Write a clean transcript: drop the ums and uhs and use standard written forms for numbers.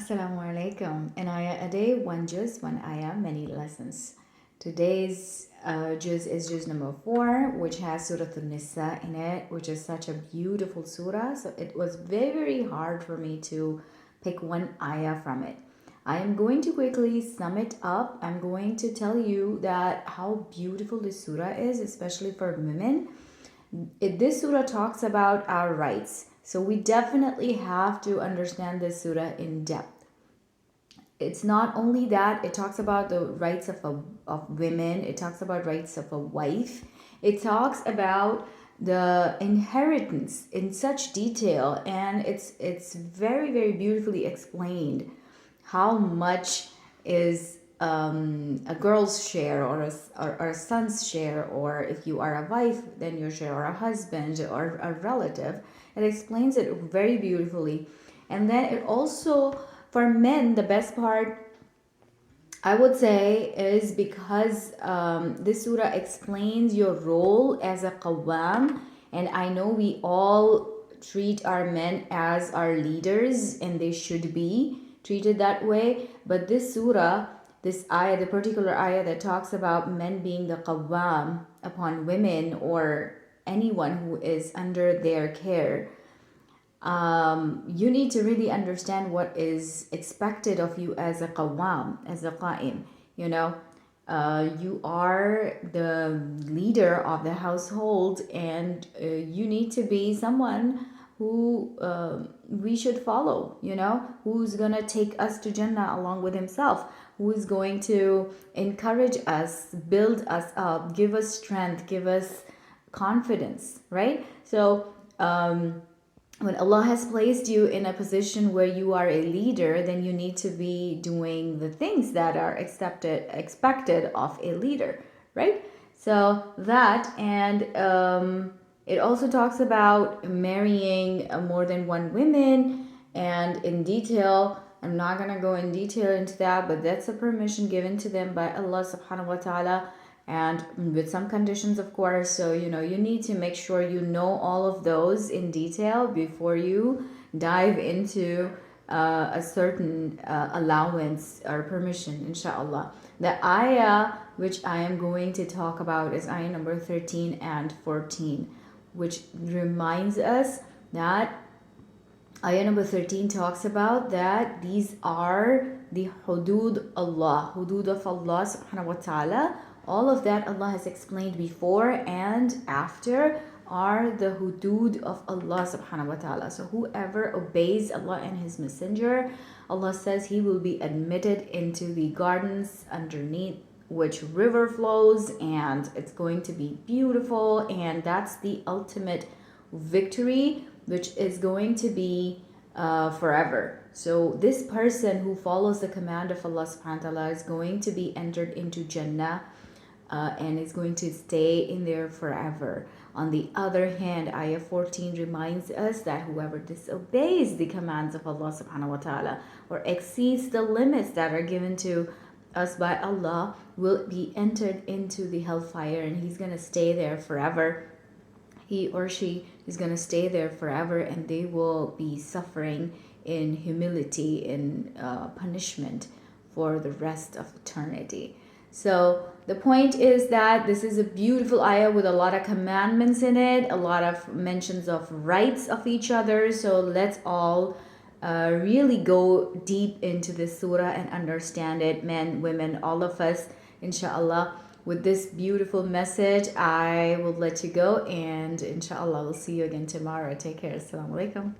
Assalamu alaikum. An ayah a day, one juz, one ayah, many lessons. Today's juz is juz number 4, which has Surah An-Nisa in it, which is such a beautiful surah. So it was very, very hard for me to pick one ayah from it. I am going to quickly sum it up. I'm going to tell you that how beautiful this surah is, especially for women. This surah talks about our rights. So we definitely have to understand this surah in depth. It's not only that, it talks about the rights of women, it talks about rights of a wife, it talks about the inheritance in such detail, and it's very, very beautifully explained how much is a girl's share or a son's share, or if you are a wife, then your share, or a husband or a relative. It explains it very beautifully. And then it also, for men, the best part I would say is because this surah explains your role as a qawwam, and I know we all treat our men as our leaders and they should be treated that way, but this surah, this ayah, the particular ayah that talks about men being the qawwam upon women or anyone who is under their care, you need to really understand what is expected of you as a qawwam, as a qa'im. You know, you are the leader of the household, and you need to be someone who we should follow, you know, who's gonna take us to Jannah along with himself, who is going to encourage us, build us up, give us strength, give us confidence, right? So when Allah has placed you in a position where you are a leader, then you need to be doing the things that are expected of a leader, right? So that, and it also talks about marrying more than one woman, and in detail, I'm not gonna go in detail into that, but that's a permission given to them by Allah subhanahu wa ta'ala, and with some conditions, of course. So you know, you need to make sure you know all of those in detail before you dive into a certain allowance or permission, inshallah. The ayah which I am going to talk about is ayah number 13 and 14, which reminds us that ayah number 13 talks about that these are the hudud Allah, hudud of Allah subhanahu wa ta'ala. All of that Allah has explained before and after are the hudud of Allah subhanahu wa ta'ala. So whoever obeys Allah and His Messenger, Allah says he will be admitted into the gardens underneath which river flows, and it's going to be beautiful, and that's the ultimate victory, which is going to be forever. So this person who follows the command of Allah subhanahu wa ta'ala is going to be entered into Jannah, and is going to stay in there forever. On the other hand, ayah 14 reminds us that whoever disobeys the commands of Allah subhanahu wa ta'ala or exceeds the limits that are given to us by Allah will be entered into the hellfire, and he's going to stay there forever. He or she is going to stay there forever, and they will be suffering in humility, in punishment for the rest of eternity. So the point is that this is a beautiful ayah with a lot of commandments in it, a lot of mentions of rights of each other. So let's all really go deep into this surah and understand it, men, women, all of us, inshallah. With this beautiful message, I will let you go, and inshallah we'll see you again tomorrow. Take care. Assalamu alaikum.